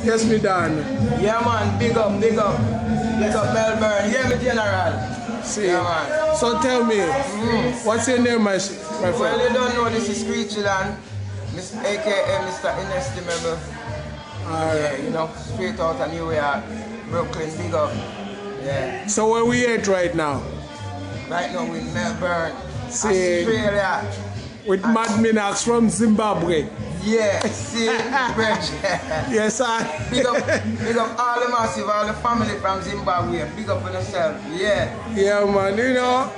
Yes, me done. Yeah, man, big up, big up. Big up Melbourne. Yeah, me general. See. Yeah, man. So tell me, what's your name, my Well, friend? you don't know this is Screechy Land, aka Mr. Inestimable. Yeah, you know, straight out of New York, Brooklyn, big up. Yeah. So where we at right now? Right now we're in Melbourne, See. Australia. With Mad Minax from Zimbabwe. Yeah, see, Bridge. Yes, I. Big up all the massive, all the family from Zimbabwe. Big up on yourself. Yeah. Yeah, man. You know,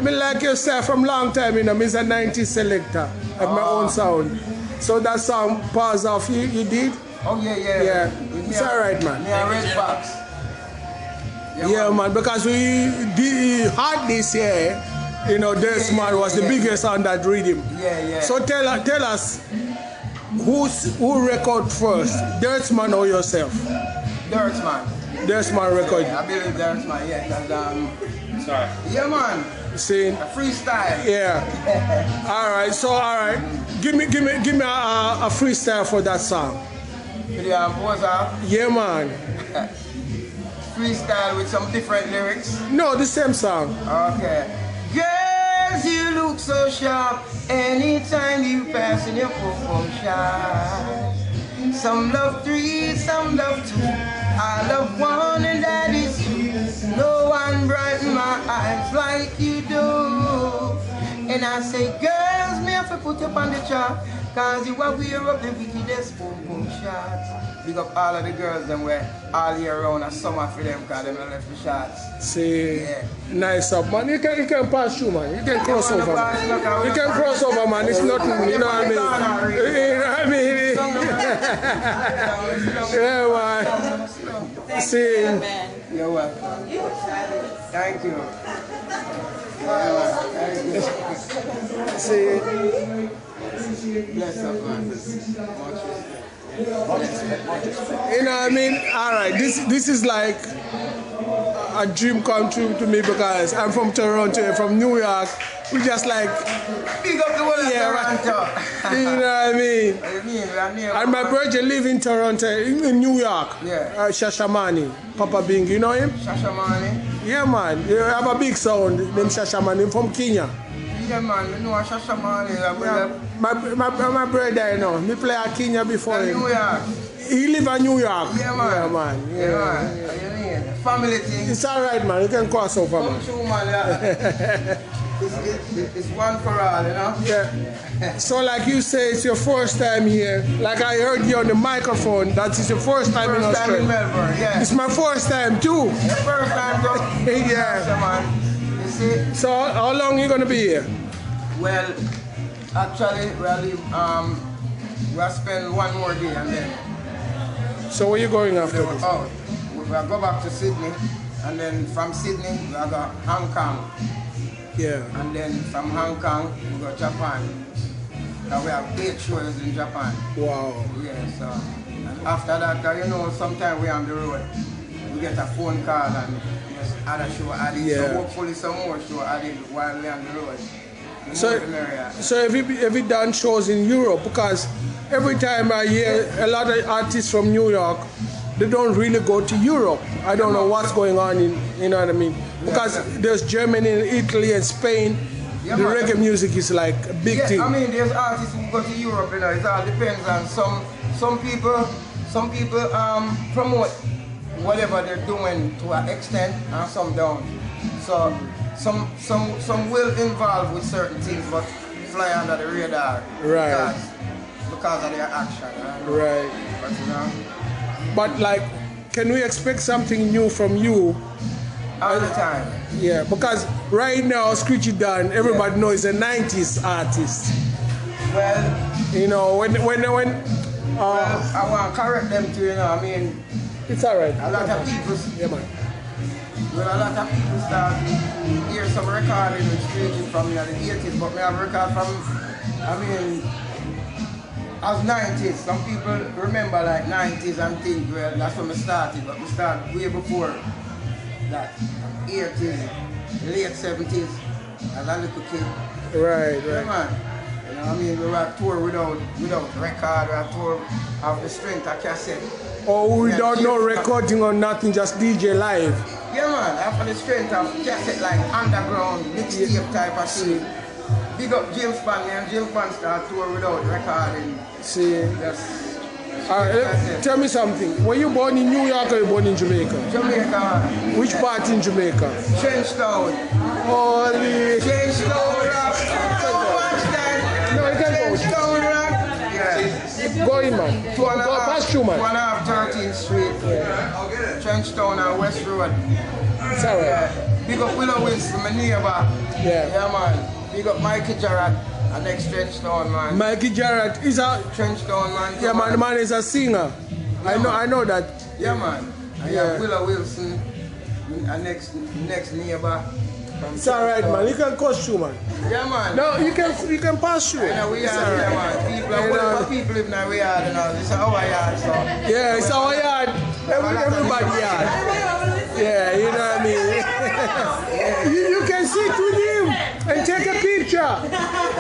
me like your style from long time. You know, me's a 90s selector. Have my own sound. So that song, Pause Off, you did? Oh yeah, yeah. Yeah. It's alright, man. Me and Red Fox. Yeah, man. Because we did hard this year. You know, Dirtsman was the biggest on that rhythm. Yeah, yeah. So tell us, who record first, Dirtsman or yourself? Dirtsman. Dirtsman record. Yeah, I believe Dirtsman, yeah. Cause, Sorry. yeah, man. See? A freestyle. Yeah. All right. Give me a freestyle for that song. Video and pose off. Yeah, man. Freestyle with some different lyrics. No, the same song. Okay. Girls, you look so sharp anytime you pass in your pom shot. Some love three, some love two. I love one and that is you. No one brighten my eyes like you do. And I say, girls, me have to put you on the chart. Cause you are wear up the wickedest pom shots. Big up all of the girls them where all year round a summer for them cause them left the shots. See, Yeah. nice up, man. You can pass through, man. You can cross over, man. You can cross over, man. It's nothing, you know what I mean? You know what I mean? Yeah, man. See, You're welcome. Thank you. Yeah, thank you. see. Bless up, man. Much respect. You know what I mean? All right, this is like a dream come true to me because I'm from Toronto, from New York. We just like, Big up the whole of Toronto. you know what I mean? What do you mean? We are near. And my brother live in Toronto, in New York. Yeah. Shashamani, Papa Bing, you know him? Shashamani. Yeah, man. You have a big sound named Shashamani from Kenya. Yeah, man. You know Shashamani. Yeah. My brother, you know, me play at Kenya before him. New York. He live in New York. Yeah, man. Yeah, man. Yeah, man. You mean? Family thing. It's alright, man. You can cross over, Come man. true, man. Yeah. It's one for all, you know? Yeah. So like you say, it's your first time here. Like I heard you on the microphone, that is your first time in First time in Australia. Melbourne, yeah. It's my first time too. The first time, though. Yeah. Man. You see? So how long you gonna be here? Well, actually, we'll spend one more day and then So where you going after we'll this? out. We'll go back to Sydney, and then from Sydney we'll go Hong Kong, Yeah. and then from Hong Kong we go Japan. And we have 8 shows in Japan. Wow. Yeah, so and after that, you know, sometimes we're on the road. We get a phone call and just add a show added. Yeah. So hopefully some more show added while we're on the road. The So, more the merrier. so have you done shows in Europe? Because every time I hear a lot of artists from New York, they don't really go to Europe. I don't know what's going on in, you know what I mean? Because there's Germany, Italy, and Spain. Yeah, The man. reggae music is like a big Yeah, thing. I mean, there's artists who go to Europe, you know, it all depends on some people promote whatever they're doing to an extent and some don't. So some will involve with certain things but fly under the radar. Right. Because of their action. Right. But you know, But like, can we expect something new from you? all the time. Yeah, because right now, Screechy Dan, everybody knows a 90s artist. Well, You know, when I want to correct them too, you know, I mean, it's alright. a lot of people Yeah, man. well, a lot of people start hear some recording and streaming from the 80s, but me have record from, I mean, as 90s. Some people remember like 90s and think, well, that's when we started, but we started way before that. 80s, late 70s, as a little kid. Right, Yeah, right. man. You know what I mean? We were tour without record, we were tour of the strength of cassette. Oh, without no recording or nothing, just DJ live. Yeah man, after the strength of cassette like underground, mixtape type of thing. Big up James Bond, and James Bond started tour without recording. See. Just tell me something. Were you born in New York or you born in Jamaica? Jamaica. Which part in Jamaica? Trenchtown. Holy. Trenchtown Rock. No, you can go. Trenchtown Rock. Yeah. Go in, man. Go past you, man. 1.5 13th Street. Yeah. Trenchtown and West Road. It's alright. Yeah. Big up Willow Wilson, my neighbor. Yeah. Yeah, man. Big up Mikey Jarrett. And next Trenchtown, man. Mikey Jarrett is a Trenchtown, man. yeah, man. The man is a singer. Yeah, I know that. Yeah, man. And yeah. Willow Wilson, and next neighbor. It's alright, man. You can cost you, man. Yeah, man. No, you can pass through. Yeah, we are there, man. People live in our yard and all. It's our yard, so. Yeah, it's our yard. Everybody yard. Yeah, you know what I mean. you can sit with him and take a picture.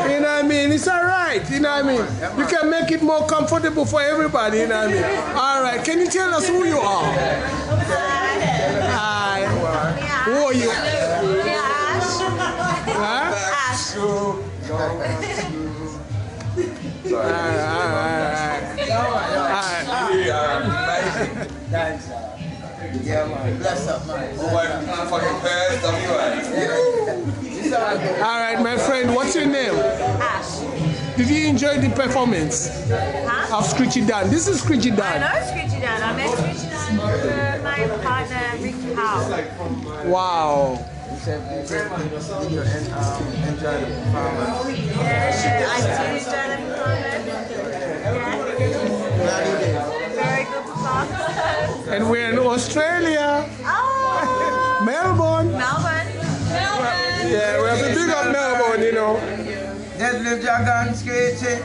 You know what I mean? It's alright. You know what I mean? You can make it more comfortable for everybody. You know what I mean? Alright, can you tell us who you are? Hi. Who are you? Ash. Thanks. Yeah, man. Bless up, man. Alright, my friend, what's your name? Ash. Did you enjoy the performance of Screechy Dan? This is Screechy I Dan. know Screechy Dan. I met Screechy Dan through my partner, Ricky Howe. Wow. Enjoy the performance. Yeah, I do enjoy the performance. Yeah. Very good performance. And we're in Australia. Oh! Melbourne. Melbourne. Yeah, we have to big up Melbourne, you know. Deadlift Dragon Screechy.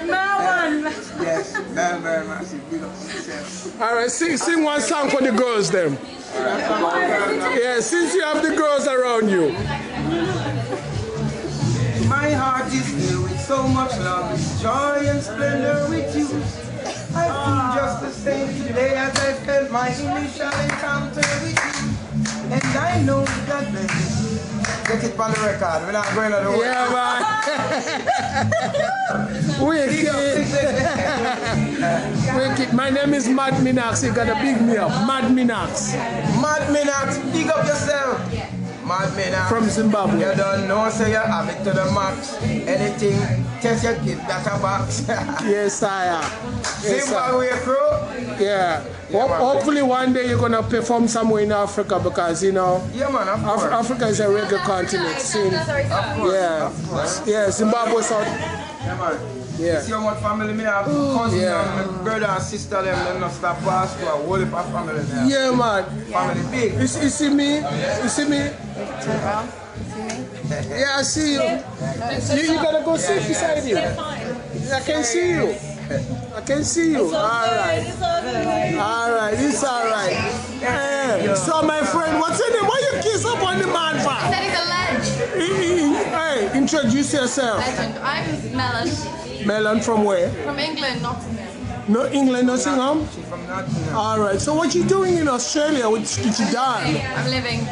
Melbourne. Yes, Melbourne, massive. Big up yourself. Alright, sing one song for the girls then. Yeah, since you have the girls around you. My heart is filled with so much love, joy and splendor with you. I feel just the same today as I felt my initial encounter with you. And I know God bless you. Get it on the record, we're not going on the way. Yeah, man. Wicked. My name is Mad Minax. You gotta big me up. Mad Minax. Mad Minax, big up yourself. Mad Minax. From Zimbabwe. You don't know, so you have it to the max. Anything, test your kid, that's a box. Yes, sire. Yes, Zimbabwe crew. Yeah. Hopefully one day you're gonna perform somewhere in Africa because you know. Yeah, man, of course. Africa is a reggae continent. Yeah, Zimbabwe South. Yeah, man. Yeah. See how much family me have, cousins and my brother and sister them not stop pass to a whole heap of family there. Yeah, man. Family big. You see me? You see me? Yeah, I see you. You gotta go sit beside you. I can see you. I can see you. Alright. Alright, it's alright. Yeah. So my friend, what's your name? Why you kiss up on the man for? I said he's a legend. Hey, introduce yourself. Legend. I'm Melon. Melon from where? From England, Nottingham. No, England, Nottingham? She's from Nottingham. Alright, so what you doing in Australia with Screechy Dan? I'm living.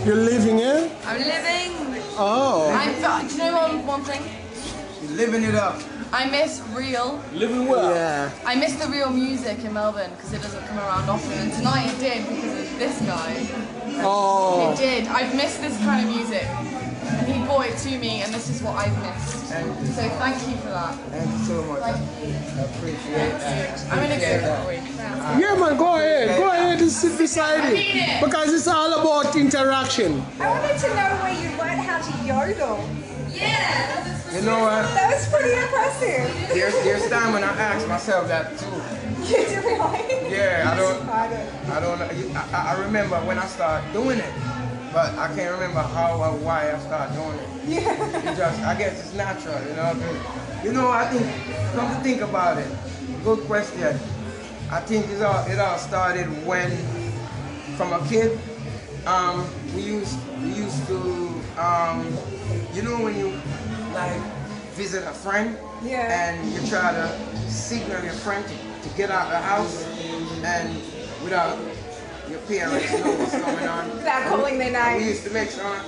You're living here? I'm living. Oh. Do you know one thing? She's living it up. I miss real. Living well? Yeah. I miss the real music in Melbourne because it doesn't come around often. And tonight it did because of this guy. Oh. It did. I've missed this kind of music. And he brought it to me and this is what I've missed. So thank you for that. Thank you so much. I appreciate that. I'm in a good week. Yeah, man, go ahead and sit beside it. Because it's all about interaction. I wanted to know where you learned how to yodel. Yeah. You know what? That was pretty impressive. There's time when I ask myself that too. You do really? Yeah, I don't know. I remember when I started doing it, but I can't remember how or why I started doing it. Yeah. I guess it's natural, you know. You know, I think, come to think about it, good question. I think it all started when, from a kid, we used to you know when you like visit a friend Yeah. and you try to signal your friend to get out of the house and without your parents know what's going on. Without calling their We name. used to make sound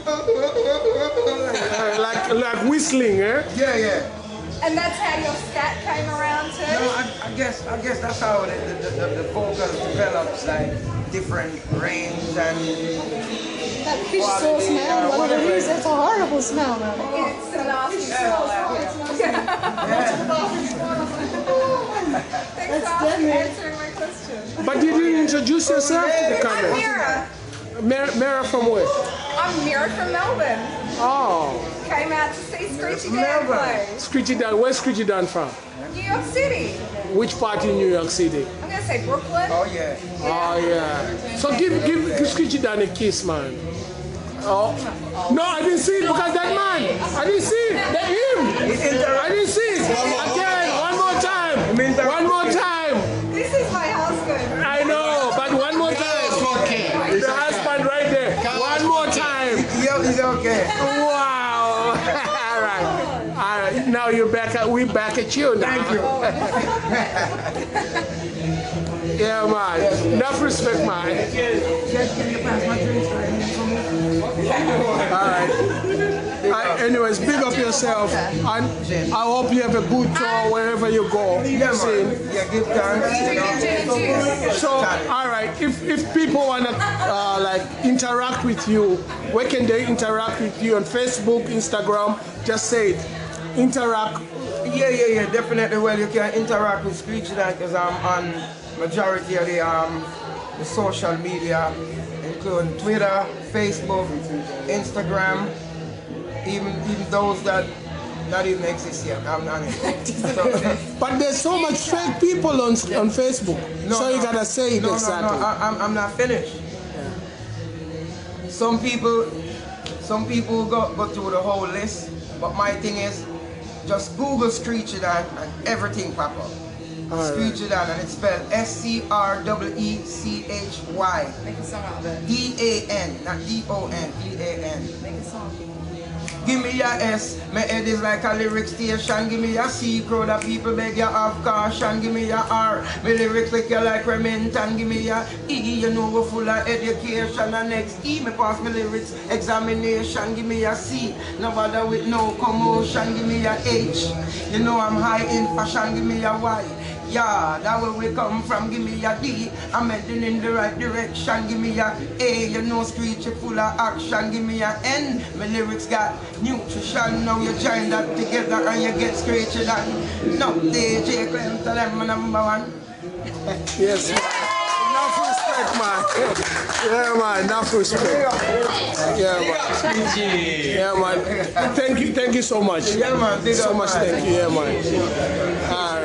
Like whistling, eh? yeah. And that's how your scat came around too? No, I guess that's how the vocals develops, like different range and That fish sauce smell, whatever it is, that's a horrible smell, man. It's a nasty smell out here. Thanks for answering my question. But you didn't introduce yourself to the I'm camera. Mira. Mira from where? I'm Mira from Melbourne. Oh, Came out to see Screechy Dan play. Screechy Dan. Where's Screechy Dan from? New York City. Which part in New York City? I'm gonna say Brooklyn. oh yeah. Oh yeah. So give Screechy Dan a kiss, man. Oh no, I didn't see it because that man. I didn't see it. That him. I didn't see it. Again, one more time. One more time. This is my husband. I know, but one more time. The husband right there. One more time. Yo, it's okay. Wow. All right. Now you're back. We're back at you now. Thank you. Yeah, man. Enough respect, man. All right. Anyways, big up yourself, and I hope you have a good tour wherever you go. Yeah, Sing. man. Yeah, give thanks. So, all right. If people wanna like interact with you, where can they interact with you? On Facebook, Instagram? Just say it. Interact. Yeah, definitely. Well, you can interact with Screechy Dan because I'm on majority of the social media, including Twitter, Facebook, Instagram, even those that not even exist yet. I'm not in. So, But there's so much fake people on Facebook. So you gotta say it exactly. No, I'm not finished. Some people go through the whole list, but my thing is just Google Screechy Dan and everything pop up. Screechy Dan, and it's spelled SCREECHY. Make a song out of it. DAN, not DON, DAN. Make a song. Give me your S, my head is like a lyric station. Give me your C, crowd of people beg you have caution. Give me your R, my lyrics like you like Remington. Give me your E, you know we're full of education. And next E, me pass my lyrics examination. Give me your C, no bother with no commotion. Give me your H, you know I'm high in fashion. Give me your Y, yeah, that where we come from. Give me your D, I'm heading in the right direction. Give me your A, you know Screechy full of action. Give me your N, my lyrics got nutrition. Now you join that together and you get Screechy Dan. No, DJ Clem, tell them I'm number one. Yes. Enough respect, man. Yeah, man. Enough respect. Yeah, man. Yeah, man. Thank you so much. Yeah, man. Big So up, much. man. Thank you. Yeah, man.